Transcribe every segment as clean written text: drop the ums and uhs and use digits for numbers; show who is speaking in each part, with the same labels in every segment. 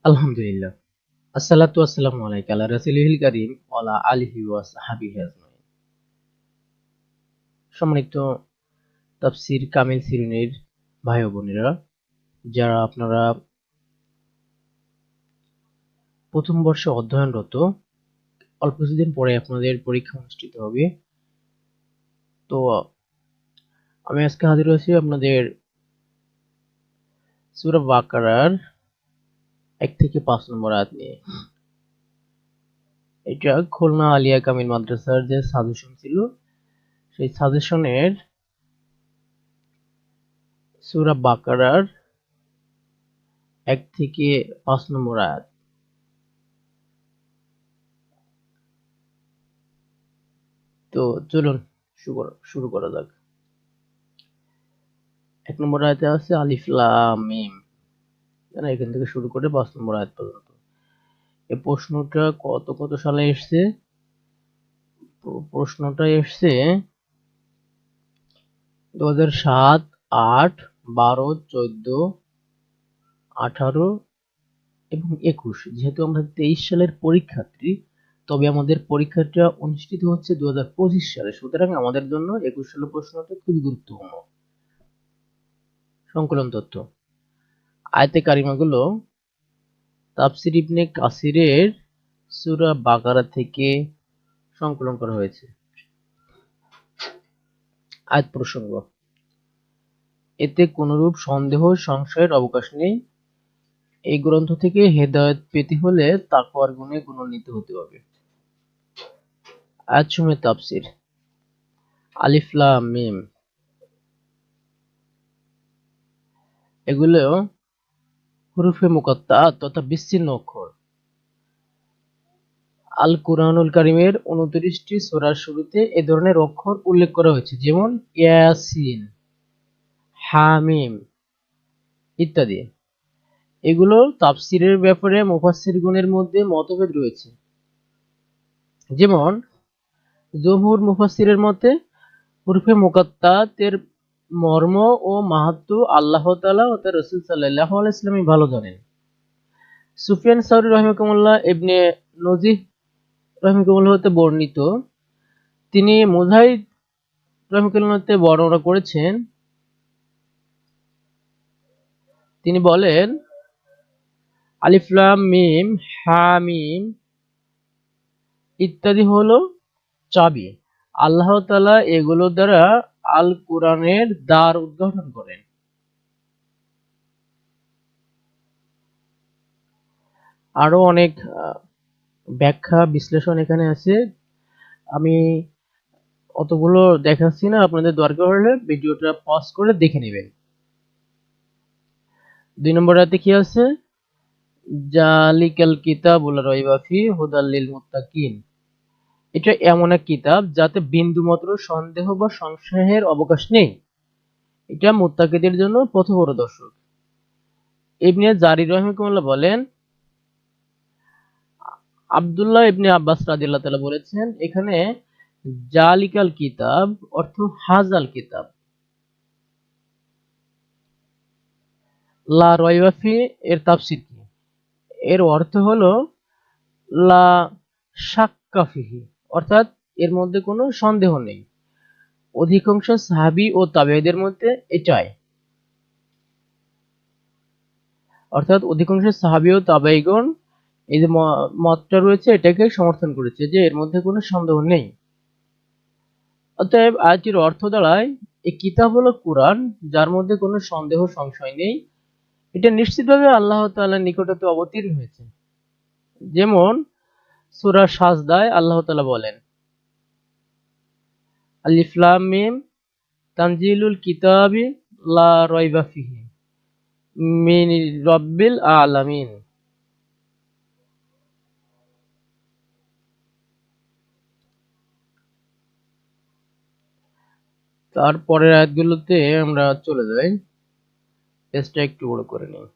Speaker 1: আলহামদুলিল্লাহ। আসসালাতু ওয়াসসালামু আলাইকা আলা রাসূলিল কারীম ওয়া আলা আলিহি ওয়া সাহবিহি আজমাইন। সম্মানিত তাফসীর কামিল শ্রেণীর ভাই ও বোনেরা, যারা আপনারা প্রথম বর্ষে অধ্যয়নরত, অল্প কিছুদিন পরে আপনাদের পরীক্ষা অনুষ্ঠিত হবে। তো আমি আজকে হাজির হয়েছি আপনাদের সূরা বাকারার ১ থেকে ৫ নম্বর আয়াত নিয়ে। এটা খুলনা আলিয়া কামিল মাদ্রাসার যে সাজেশন ছিল, সেই সাজেশনের সূরা বাকারার ১ থেকে ৫ নম্বর আয়াত। তো চলুন শুরু করা যাক। ১ নম্বর আয়াতে আছে আলিফ লাম মিম। এখান থেকে শুরু করে ৫ নম্বর আয়াত পর্যন্ত। এই প্রশ্নটা কত সালে এসছে? প্রশ্নটা এসছে ২০০৭, ৮, ১২, ১৪, ১৮ এবং ২১। যেহেতু আমরা ২৩ সালের পরীক্ষার্থী, তবে আমাদের পরীক্ষাটা অনুষ্ঠিত হচ্ছে ২০২৫ সালে। সুতরাং আমাদের জন্য ২১ সালের প্রশ্নটা খুবই গুরুত্বপূর্ণ। সংকলন তথ্য। আয়াতে কারিমাগুলো তাফসীর ইবনে কাসিরের সূরা বাকারা থেকে সংকলন করা হয়েছে। আয়াত প্রসঙ্গ। এতে কোনরূপ সন্দেহ সংশয়ের অবকাশ নেই। এই গ্রন্থ থেকে হেদায়েত পেতে হলে তাকওয়ার গুণে গুণান্বিত হতে হবে। আয়াতসমূহের তাফসীর। আলিফ লাম মিম, এগুলো হুরুফে মুকাত্তাআত তথা বিচ্ছিন্ন অক্ষর। আল কুরআনুল কারীমের ২৯টি সূরার শুরুতে এ ধরনের অক্ষর উল্লেখ করা হয়েছে, যেমন ইয়াসিন, হামিম ইত্যাদি। এগুলো তাফসীরের ব্যাপারে মুফাসসিরগণের মধ্যে মতভেদ রয়েছে। যেমন জমহুর মুফাসসিরের মতে হুরুফে মুকাত্তাআত এর মর্ম ও মাহাত্ম্য আল্লাহ তাআলা ও তার রাসূল সাল্লাল্লাহু আলাইহি ওয়াসাল্লাম ভালো জানেন। সুফিয়ান সাউরী রাহিমাহুল্লাহ ইবনে নজিহ রাহিমাহুল্লাহ হতে বর্ণিত, তিনি মুজাহিদ রাহিমাহুল্লাহ হতে বর্ণনা করেছেন, তিনি বলেন আলিফ লাম মিম হামিম ইত্যাদি হলো চাবি। আল্লাহ তাআলা এগুলো দ্বারা আল কুরআনের দ্বার উদ্ঘাটন করেন। আরো অনেক ব্যাখ্যা বিশ্লেষণ এখানে আছে। আমি অতগুলো দেখাচ্ছি না, আপনাদের দরকার হলে ভিডিওটা পজ করে দেখে নেবেন। ২ নম্বর আয়াতে কি আছে? জালিকাল কিতাবু লা রাইবা ফিহি হুদাল লিল মুত্তাকিন। এটা এমন এক কিতাব যাতে বিন্দুমাত্র সন্দেহ বা সংশয়ের অবকাশ নেই। এটা মুত্তাকিদের জন্য পথপ্রদর্শক। ইবনে জারির রাহিমাহুল্লাহ বলেন, আব্দুল্লাহ ইবনে আব্বাস রাদিয়াল্লাহু তাআলা বলেছেন, এখানে জালিকাল কিতাব অর্থ হাজাল কিতাব। লা রাইবা ফিহি এর তাফসীর কি? এর অর্থ হলো লা শাক্কা ফিহি, অর্থাৎ এর মধ্যে কোনো সন্দেহ নেই। অধিকাংশ সাহাবী ও তাবেঈদের মধ্যে এটাই, অর্থাৎ অধিকাংশ সাহাবী ও তাবেঈগণ এই যে মতটা রয়েছে এটাকে সমর্থন করেছে যে এর মধ্যে কোনো সন্দেহ নেই। অতএব আয়াতটির অর্থ দাঁড়ায়, এই কিতাব হলো কুরআন, যার মধ্যে কোনো সন্দেহ সংশয় নেই। এটা নিশ্চিতভাবে আল্লাহ তাআলার নিকটতে অবতীর্ণ হয়েছে। যেমন সূরা সাজদায় আল্লাহ তাআলা বলেন, আলিফ লাম মিম তানজিলুল কিতাবি লা রাইবা ফিহি মিন রাব্বিল আলামিন। তারপরের আয়াতগুলোতে আমরা চলে যাই, পেজটা একটু বড় করে নিই।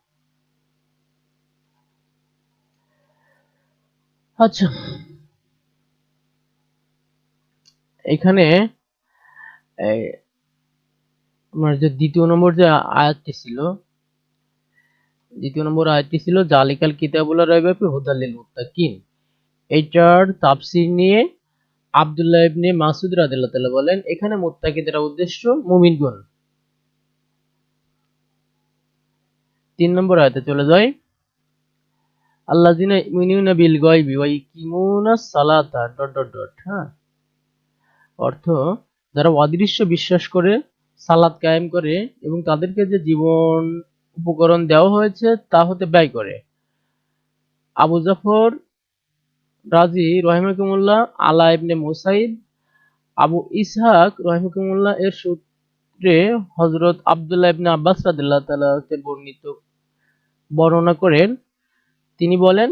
Speaker 1: আচ্ছা, এখানে আমার যে দ্বিতীয় নম্বর যে আয়াতটি ছিল, দ্বিতীয় নম্বর আয়াতটি ছিল জালিকাল কিতাবুল রাইবা ফি হুদাল লিল মুত্তাকিন। এইটার তাফসীর নিয়ে আব্দুল্লাহ ইবনে মাসউদ রাদিয়াল্লাহু তাআলা বলেন, এখানে মুত্তাকিদের উদ্দেশ্য মুমিনগণ। 3 নম্বর আয়াতে চলে যায়, আল্লাযিনা ইউমিনুনা বিল গায়বি ওয়া ইকিমুনাস সালাতা ... হ্যাঁ, অর্থ যারা অদৃশ্য বিশ্বাস করে, সালাত কায়েম করে এবং তাদেরকে যে জীবন উপকরণ দেওয়া হয়েছে তা হতে ব্যয় করে। আবু জাফর রাজি রহিমাহুল্লাহ, আলা ইবনে মুসাইব, আবু ইসহাক রহিমাহুল্লাহ এর সূত্রে হযরত আব্দুল্লাহ ইবনে আব্বাস রাদিয়াল্লাহু তাআলা হতে বর্ণনা করেন, তিনি বলেন,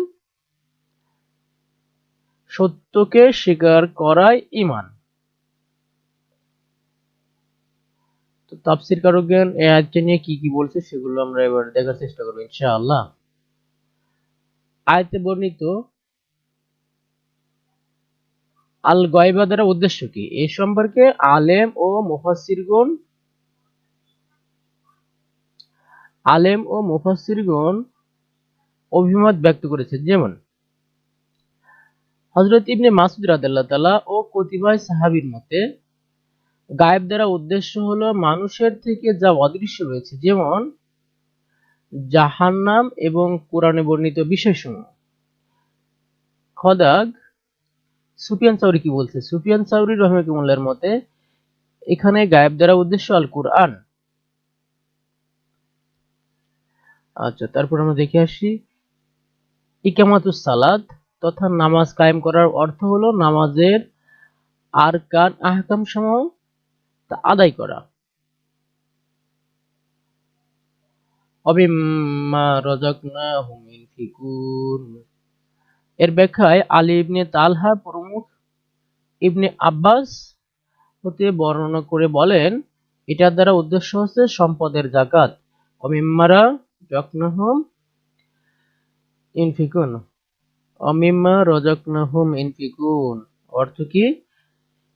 Speaker 1: সত্যকে স্বীকার করাই ঈমান। তো তাফসীরকারকগণ এই আয়াতটি নিয়ে কি কি বলছে সেগুলো আমরা এবার দেখার চেষ্টা করব ইনশাআল্লাহ। আয়াতে বর্ণিত আল গায়বা দ্বারা উদ্দেশ্য কি, এই সম্পর্কে আলেম ও মুফাসসিরগণ অভিমত ব্যক্ত করেছে। যেমন হযরত ইবনে মাসউদ রাদিয়াল্লাহু তাআলা ও কতিপয় সাহাবীর মতে গায়েব দ্বারা উদ্দেশ্য হলো মানুষের থেকে যা অদৃশ্য রয়েছে, যেমন জাহান্নাম এবং কোরআনে বর্ণিত বিষয়সমূহ। খোদাগ সুফিয়ান সাউরি কি বলছে, সুফিয়ান সাউরি রাহিমাহুল্লাহর মতে এখানে গায়েব দ্বারা উদ্দেশ্য আল কুরআন। আচ্ছা, তারপর আমরা দেখে আসি ইকামাতুস সালাত তথা নামাজ কায়েম করার অর্থ হলো নামাজের আরকান আহকাম সমূহ তা আদায় করা। অবিম্মা রাযাকনাহুম ইউনফিকুন, এর ব্যাখ্যায় আলী ইবনে তালহা প্রমুখ ইবনে আব্বাস হতে বর্ণনা করে বলেন, এটার দ্বারা উদ্দেশ্য হচ্ছে সম্পদের যাকাত। অমিম্মা রাযাকনাহুম ইউনফিকুন, অমিম্মা রাযাকনাহুম ইউনফিকুন অর্থ কি,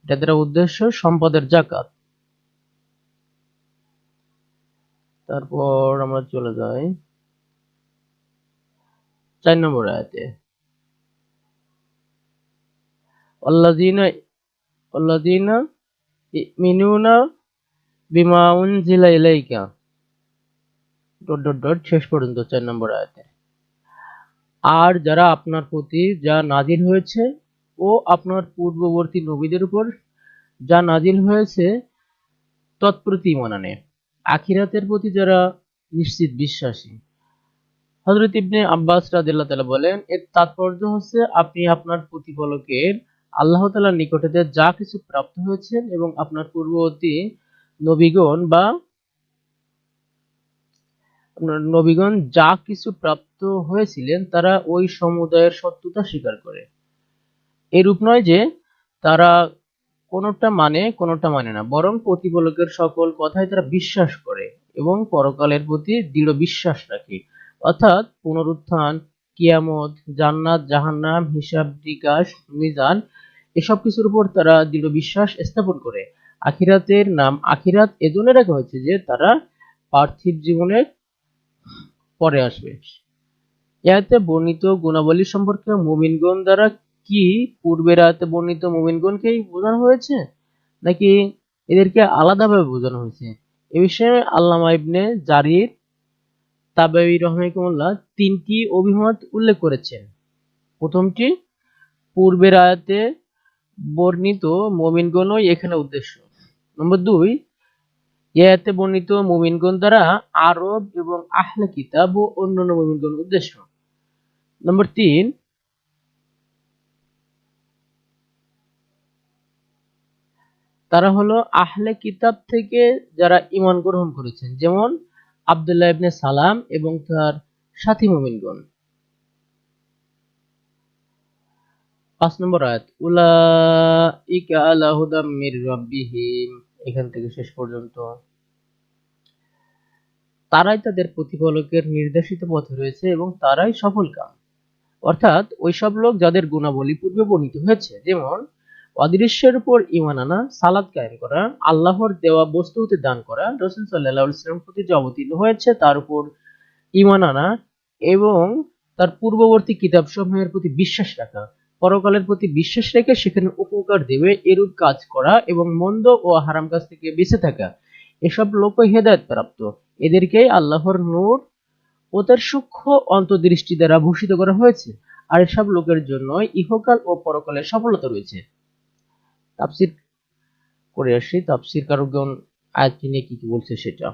Speaker 1: এটার দ্বারা উদ্দেশ্য সম্পদের যাকাত। তারপর আমরা চলে যাই 4 নম্বর আয়াতে, আল্লাযিনা ইউমিনুনা বিমা উনজিলা ইলাইকা ... শেষ পর্যন্ত 4 নম্বর আয়াতে। আর যারা আপনার প্রতি যা নাজিল হয়েছে ও আপনার পূর্ববর্তী নবীদের উপর যা নাজিল হয়েছে তৎপ্রতি ঈমান আনে, আখিরাতের প্রতি যারা নিশ্চিত বিশ্বাসী। হযরত ইবনে আব্বাস রাদিয়াল্লাহু তাআলা বলেন, এর তাৎপর্য হচ্ছে আপনি আপনার প্রতিপালকের আল্লাহ তাআলার নিকটে যা কিছু প্রাপ্ত হয়েছেন এবং আপনার পূর্ববর্তী নবীগণ যা কিছু প্রাপ্ত হয়েছিলেন তারা ওই সমুদায়ের সত্যতা স্বীকার করে। এরূপ নয় যে তারা কোনোটা মানে না, বরং প্রতিপালকের সকল কথাই তারা বিশ্বাস করে এবং পরকালের প্রতি দৃঢ় বিশ্বাস রাখে। অর্থাৎ পুনরুত্থান, কিয়ামত, জান্নাত, জাহান্নাম, হিসাব নিকাশ, মিজান এসব কিছুর উপর তারা দৃঢ় বিশ্বাস স্থাপন করে। আখিরাতের নাম আখিরাত এজন্য রাখা হয়েছে যে তারা পার্থিব জীবনের পরে আসবে। এতে বর্ণিত গুণাবলী সম্পর্কে মুমিনগণ দ্বারা কি পূর্বের আয়াতে বর্ণিত মুমিনগণকেই বোঝানো হয়েছে নাকি এদেরকে আলাদাভাবে বোঝানো হয়েছে, এ বিষয়ে আল্লামা ইবনে জারির তাবারি রাহিমাহুল্লাহ 3টি অভিমত উল্লেখ করেছেন। প্রথমটি, পূর্বের আয়াতে বর্ণিত মুমিনগণই এখানে উদ্দেশ্য। নম্বর 2, এই আয়াতে বর্ণিত মুমিনগণ দ্বারা আরব এবং আহলে কিতাব ও অন্যান্য মুমিনগণ উদ্দেশ্য। নম্বর 3, তারা হলো আহলে কিতাব থেকে যারা ঈমান গ্রহণ করেছেন, যেমন আব্দুল্লাহ ইবনে সালাম এবং তার সাথী মুমিনগণ। 5 নম্বর আয়াত, উলাইকা আলা হুদাম মির রাব্বিহিম, এখান থেকে শেষ পর্যন্ত তারাই তাদের প্রতিপালকের নির্দেশিত পথে রয়েছে এবং তারাই সফলকাম। অর্থাৎ ওইসব লোক যাদের গুণাবলী পূর্বে বর্ণিত হয়েছে, যেমন অদৃশ্যের উপর ঈমান আনা, সালাত কায়েম করা, আল্লাহর দেওয়া বস্তু হতে দান করা, রাসূল সাল্লাল্লাহু আলাইহি ওয়াসাল্লামের প্রতি যে অবতীর্ণ হয়েছে তার উপর ঈমান আনা এবং তার পূর্ববর্তী কিতাবসমূহের প্রতি বিশ্বাস রাখা, পরকালের প্রতি বিশ্বাস রেখে সেখানে উপকার দেবে এরূপ কাজ করা এবং মন্দ ও হারাম কাজ থেকে বেঁচে থাকা, এসব লোকই হেদায়েত প্রাপ্ত। এদেরকে আল্লাহর নূর ও তার সূক্ষ্ম অন্তর্দৃষ্টি দ্বারা ভূষিত করা হয়েছে, আর এসব লোকের জন্য ইহকাল ও পরকালের সফলতা রয়েছে। তাফসীর করে আসি, তাফসীর কারকগণ আয়াতটি নিয়ে কি কি বলছে সেটা।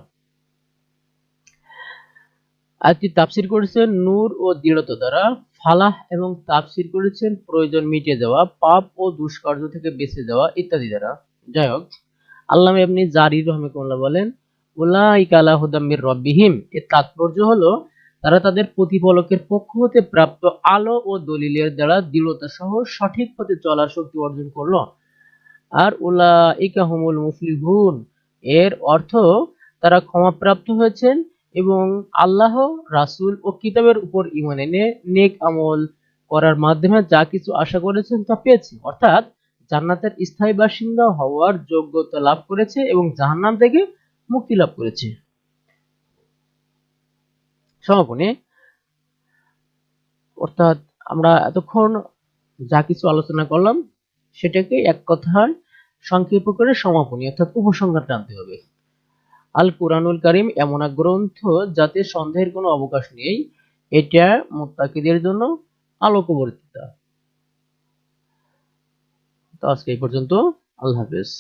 Speaker 1: আয়াতটি তাফসীর করেছেন নূর ও দৃঢ়তা দ্বারা, ফালাহ এবং তাফসীর করেছেন প্রয়োজন মিটে যাওয়া, পাপ ও দুষ্কার্য থেকে বেঁচে যাওয়া ইত্যাদি দ্বারা। যাই হোক, আল্লামা ইবনে জারির রাহিমাহুল্লাহ বলেন, উলাইকা আলা হুদাম মির রাব্বিহিম, এর তাৎপর্য হলো তারা তাদের প্রতিপালকের পক্ষ হতে প্রাপ্ত আলো ও দলিলের দ্বারা দৃঢ়তা সহ সঠিক পথে চলার শক্তি অর্জন করলো। আর উলাইকা হুমুল মুফলিহুন, এর অর্থ তারা ক্ষমাপ্রাপ্ত হয়েছেন এবং আল্লাহ, রাসূল ও কিতাবের উপর ঈমান এনে নেক আমল করার মাধ্যমে যা কিছু আশা করেছেন তা পেয়েছে, অর্থাৎ জান্নাতের স্থায়ী বাসিন্দা হওয়ার যোগ্যতা লাভ করেছে এবং জাহান্নাম থেকে মুক্তি লাভ করেছে। সমাপনী, অর্থাৎ আমরা এতক্ষণ যা কিছু আলোচনা করলাম সেটাকে এক কথায় সংক্ষেপ করে সমাপনী অর্থাৎ উপসংহার টানতে হবে। আল কুরআনুল কারীম এমন এক গ্রন্থ যাতে সন্দেহের কোনো অবকাশ নেই। এটা মুত্তাকিদের জন্য আলোকবর্তিতা। তো আজকে এই পর্যন্ত। আল্লাহ হাফেজ।